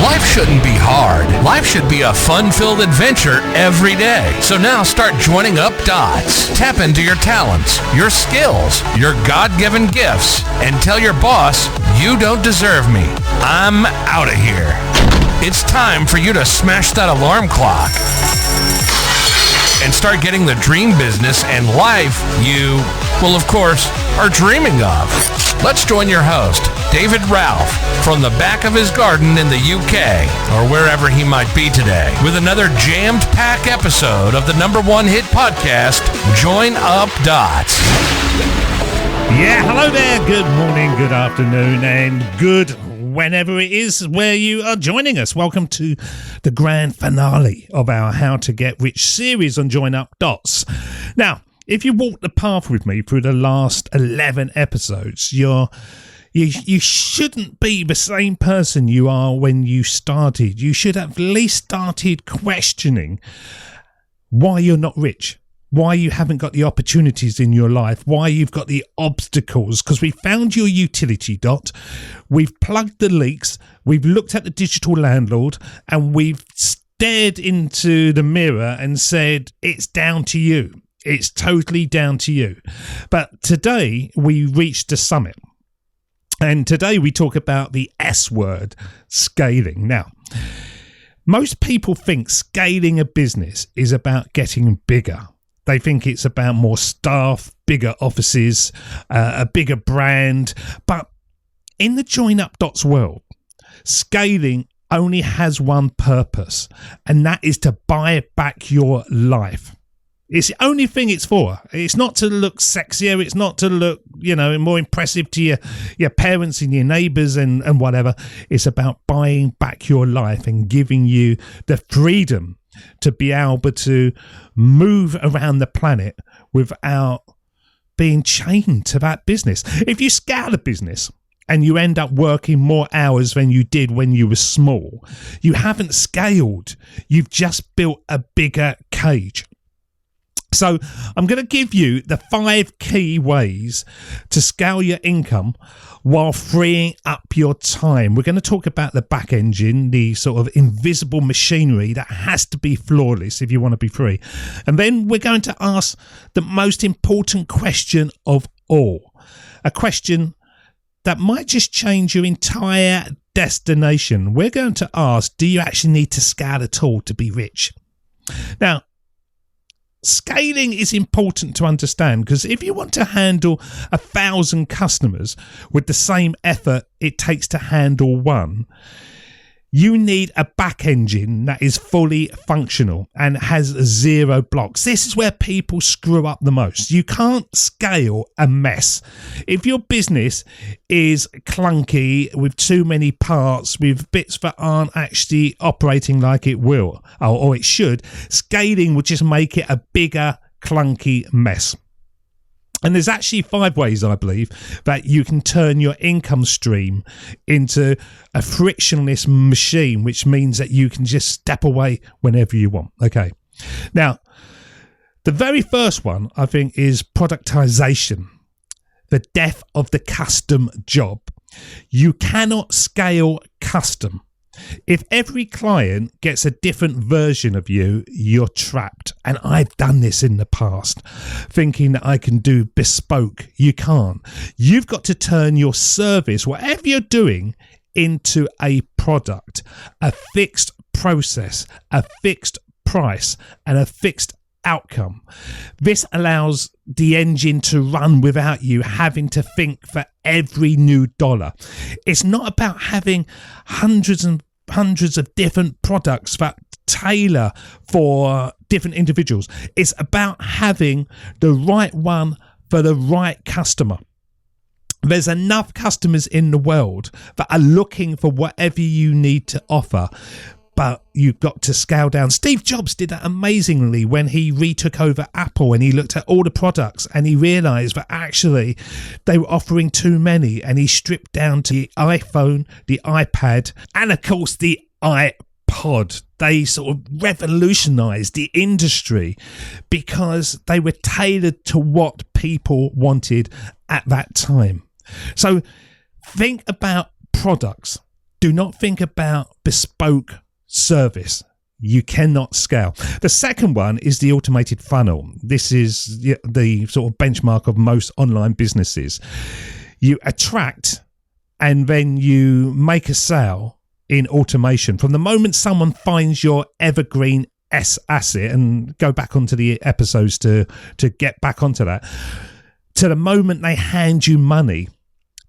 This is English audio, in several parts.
Life shouldn't be hard. Life should be a fun-filled adventure every day. So now start joining up dots. Tap into your talents, your skills, your God-given gifts, and tell your boss, you don't deserve me. I'm out of here. It's time for you to smash that alarm clock and start getting the dream business and life you, well, of course, are dreaming of. Let's join your host, David Ralph, from the back of his garden in the UK, or wherever he might be today, with another jammed-packed episode of the #1 hit podcast, Join Up Dots. Yeah, hello there. Good morning, good afternoon, and good whenever it is where you are joining us. Welcome to the grand finale of our How to Get Rich series on Join Up Dots. Now, if you walk the path with me through the last 11 episodes, you shouldn't be the same person you are when you started. You should have at least started questioning why you're not rich, why you haven't got the opportunities in your life, why you've got the obstacles, because we found your utility dot, we've plugged the leaks, we've looked at the digital landlord, and we've stared into the mirror and said, it's down to you. It's totally down to you. But today we reached the summit. And today we talk about the S word, scaling. Now, most people think scaling a business is about getting bigger. They think it's about more staff, bigger offices, a bigger brand. But in the Join Up Dots world, scaling only has one purpose, and that is to buy back your life. It's the only thing it's for. It's not to look sexier. It's not to look, more impressive to your parents and your neighbours and whatever. It's about buying back your life and giving you the freedom to be able to move around the planet without being chained to that business. If you scale a business and you end up working more hours than you did when you were small, you haven't scaled. You've just built a bigger cage. So I'm going to give you the 5 key ways to scale your income while freeing up your time. We're going to talk about the back engine, the sort of invisible machinery that has to be flawless if you want to be free. And then we're going to ask the most important question of all, a question that might just change your entire destination. We're going to ask, do you actually need to scale at all to be rich? Now, scaling is important to understand, because if you want to handle 1,000 customers with the same effort it takes to handle one, you need a back engine that is fully functional and has 0 blocks. This is where people screw up the most. You can't scale a mess. If your business is clunky with too many parts, with bits that aren't actually operating like it will or it should, scaling will just make it a bigger, clunky mess. And there's actually 5 ways, I believe, that you can turn your income stream into a frictionless machine, which means that you can just step away whenever you want. Okay. Now, the very first one, I think, is productization, the death of the custom job. You cannot scale custom. If every client gets a different version of you, you're trapped. And I've done this in the past, thinking that I can do bespoke. You can't. You've got to turn your service, whatever you're doing, into a product, a fixed process, a fixed price, and a fixed outcome. This allows the engine to run without you having to think for every new dollar. It's not about having hundreds and hundreds of different products that tailor for different individuals. It's about having the right one for the right customer. There's enough customers in the world that are looking for whatever you need to offer, but you've got to scale down. Steve Jobs did that amazingly when he retook over Apple, and he looked at all the products and he realized that actually they were offering too many, and he stripped down to the iPhone, the iPad, and of course the iPod. They sort of revolutionized the industry because they were tailored to what people wanted at that time. So think about products. Do not think about bespoke service. You cannot scale. The second one is the automated funnel. This is the sort of benchmark of most online businesses. You attract and then you make a sale in automation. From the moment someone finds your evergreen asset, and go back onto the episodes to get back onto that, to the moment they hand you money,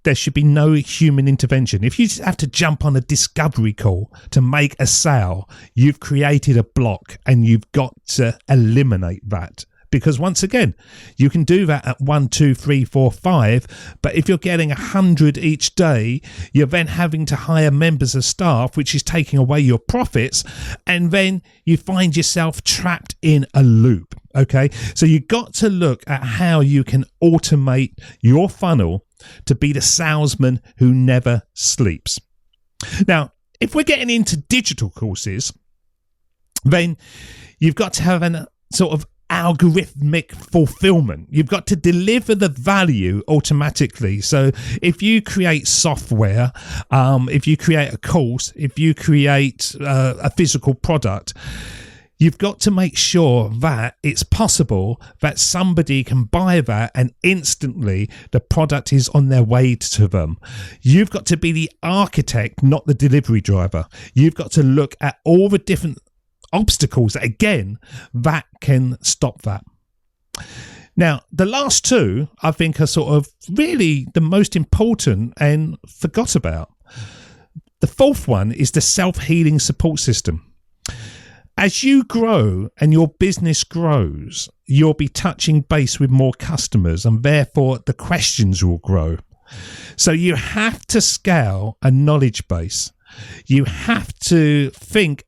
there should be no human intervention. If you have to jump on a discovery call to make a sale, you've created a block and you've got to eliminate that. Because once again, you can do that at 1, 2, 3, 4, 5. But if you're getting 100 each day, you're then having to hire members of staff, which is taking away your profits. And then you find yourself trapped in a loop. Okay, so you've got to look at how you can automate your funnel to be the salesman who never sleeps. Now, if we're getting into digital courses, then you've got to have a sort of algorithmic fulfillment. You've got to deliver the value automatically. So if you create software, if you create a course, if you create a physical product, you've got to make sure that it's possible that somebody can buy that and instantly the product is on their way to them. You've got to be the architect, not the delivery driver. You've got to look at all the different obstacles that, again, that can stop that. Now, the last two, I think, are sort of really the most important and forgot about. The fourth one is the self-healing support system. As you grow and your business grows, you'll be touching base with more customers and therefore the questions will grow. So you have to scale a knowledge base. You have to think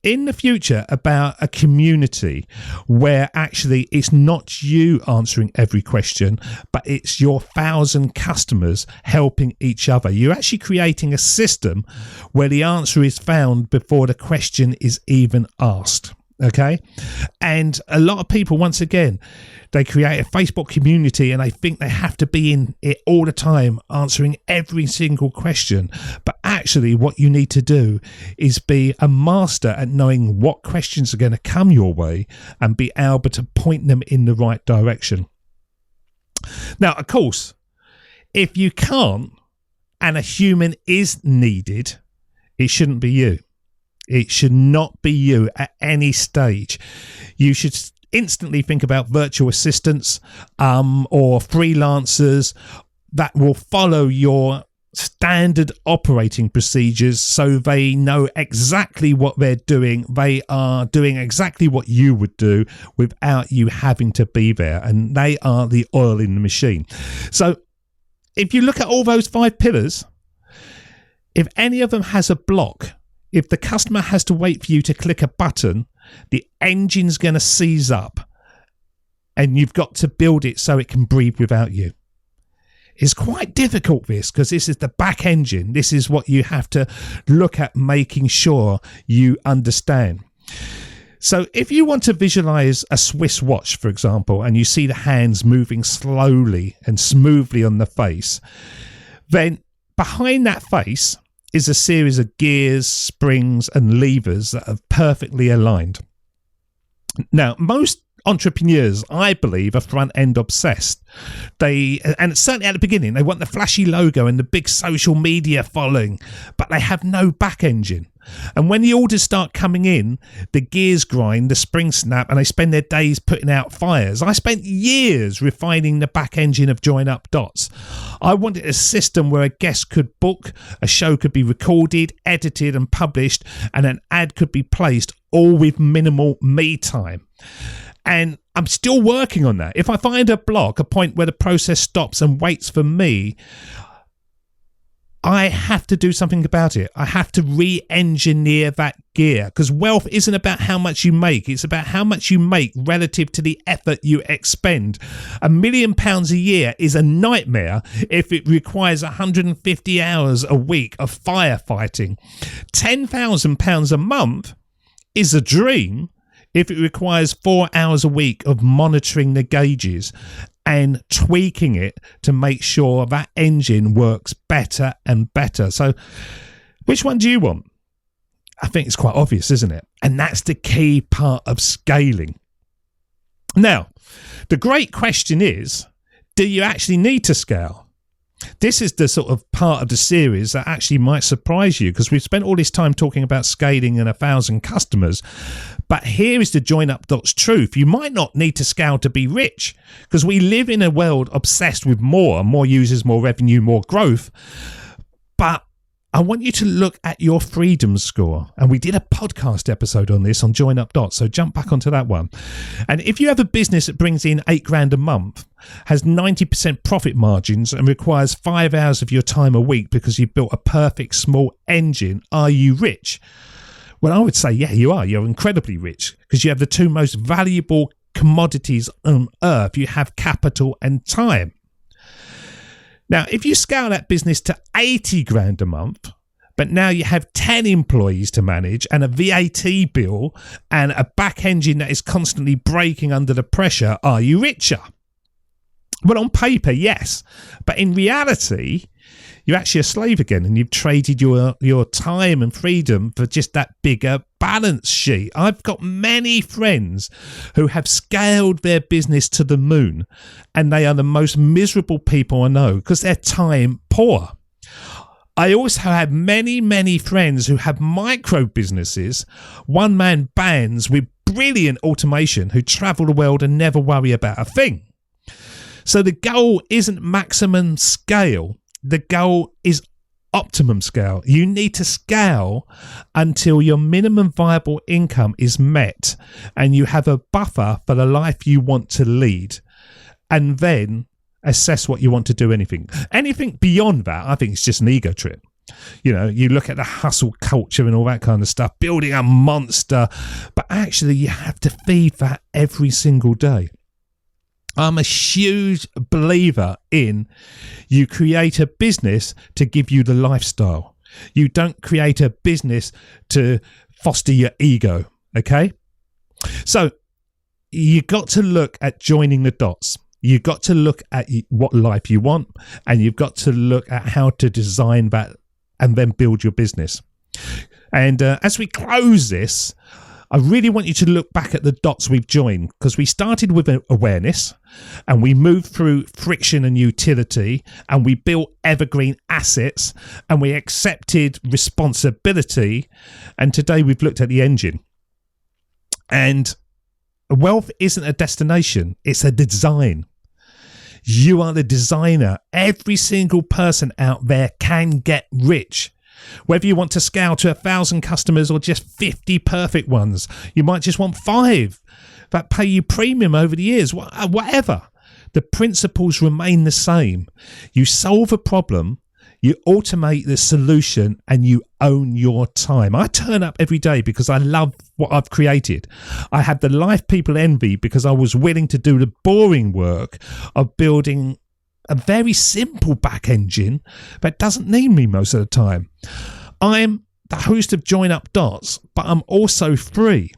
in the future about a community where actually it's not you answering every question, but it's your 1,000 customers helping each other. You're actually creating a system where the answer is found before the question is even asked. Okay. And a lot of people, once again, they create a Facebook community and they think they have to be in it all the time, answering every single question. But actually what you need to do is be a master at knowing what questions are going to come your way and be able to point them in the right direction. Now, of course, if you can't and a human is needed, it shouldn't be you. It should not be you at any stage. You should instantly think about virtual assistants or freelancers that will follow your standard operating procedures so they know exactly what they're doing. They are doing exactly what you would do without you having to be there. And they are the oil in the machine. So if you look at all those 5 pillars, if any of them has a block, if the customer has to wait for you to click a button, the engine's going to seize up and you've got to build it so it can breathe without you. It's quite difficult, this, because this is the back engine. This is what you have to look at making sure you understand. So if you want to visualize a Swiss watch, for example, and you see the hands moving slowly and smoothly on the face, then behind that face is a series of gears, springs, and levers that are perfectly aligned. Now, most entrepreneurs, I believe, are front-end obsessed. And certainly at the beginning, they want the flashy logo and the big social media following, but they have no back engine. And when the orders start coming in, the gears grind, the springs snap, and they spend their days putting out fires. I spent years refining the back engine of Join Up Dots. I wanted a system where a guest could book, a show could be recorded, edited, and published, and an ad could be placed, all with minimal me time. And I'm still working on that. If I find a block, a point where the process stops and waits for me, I have to do something about it. I have to re-engineer that gear, because wealth isn't about how much you make. It's about how much you make relative to the effort you expend. £1 million a year is a nightmare if it requires 150 hours a week of firefighting. £10,000 a month is a dream if it requires 4 hours a week of monitoring the gauges and tweaking it to make sure that engine works better and better. So which one do you want? I think it's quite obvious, isn't it? And that's the key part of scaling. Now, the great question is, do you actually need to scale? This is the sort of part of the series that actually might surprise you, because we've spent all this time talking about scaling and 1,000 customers. But here is the join up dots truth. You might not need to scale to be rich, because we live in a world obsessed with more users, more revenue, more growth. But I want you to look at your freedom score. And we did a podcast episode on this on Join Up Dots. So jump back onto that one. And if you have a business that brings in $8,000 a month, has 90% profit margins and requires 5 hours of your time a week because you've built a perfect small engine, are you rich? Well, I would say, yeah, you are. You're incredibly rich because you have the two most valuable commodities on earth. You have capital and time. Now, if you scale that business to $80,000 a month, but now you have 10 employees to manage and a VAT bill and a back engine that is constantly breaking under the pressure, are you richer? Well, on paper, yes. But in reality, you're actually a slave again, and you've traded your time and freedom for just that bigger balance sheet. I've got many friends who have scaled their business to the moon, and they are the most miserable people I know because they're time poor. I also have many, many friends who have micro businesses, one-man bands with brilliant automation who travel the world and never worry about a thing. So the goal isn't maximum scale. The goal is optimum scale. You need to scale until your minimum viable income is met and you have a buffer for the life you want to lead, and then assess what you want to do. Anything beyond that, I think it's just an ego trip. You know, you look at the hustle culture and all that kind of stuff, building a monster, but actually you have to feed that every single day. I'm a huge believer in you create a business to give you the lifestyle. You don't create a business to foster your ego, okay? So you got to look at joining the dots. You've got to look at what life you want, and you've got to look at how to design that and then build your business. And as we close this, I really want you to look back at the dots we've joined, because we started with awareness and we moved through friction and utility, and we built evergreen assets, and we accepted responsibility. And today we've looked at the engine. And wealth isn't a destination, it's a design. You are the designer. Every single person out there can get rich. Whether you want to scale to 1,000 customers or just 50 perfect ones, you might just want 5 that pay you premium over the years, whatever. The principles remain the same. You solve a problem, you automate the solution, and you own your time. I turn up every day because I love what I've created. I have the life people envy because I was willing to do the boring work of building a very simple back engine that doesn't need me most of the time. I'm the host of Join Up Dots, but I'm also free.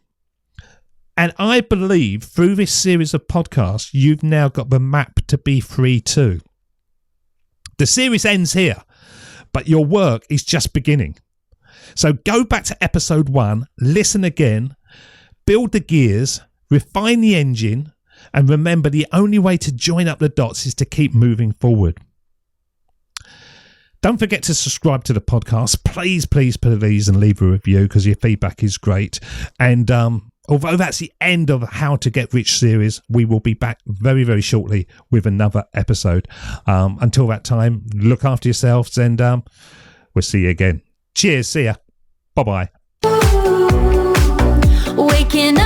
And I believe through this series of podcasts, you've now got the map to be free too. The series ends here, but your work is just beginning. So go back to episode 1, listen again, build the gears, refine the engine, and remember, the only way to join up the dots is to keep moving forward. Don't forget to subscribe to the podcast. Please, and leave a review, because your feedback is great. And although that's the end of How to Get Rich series, we will be back very, very shortly with another episode. Until that time, look after yourselves, and we'll see you again. Cheers. See ya. Bye-bye. Waking up.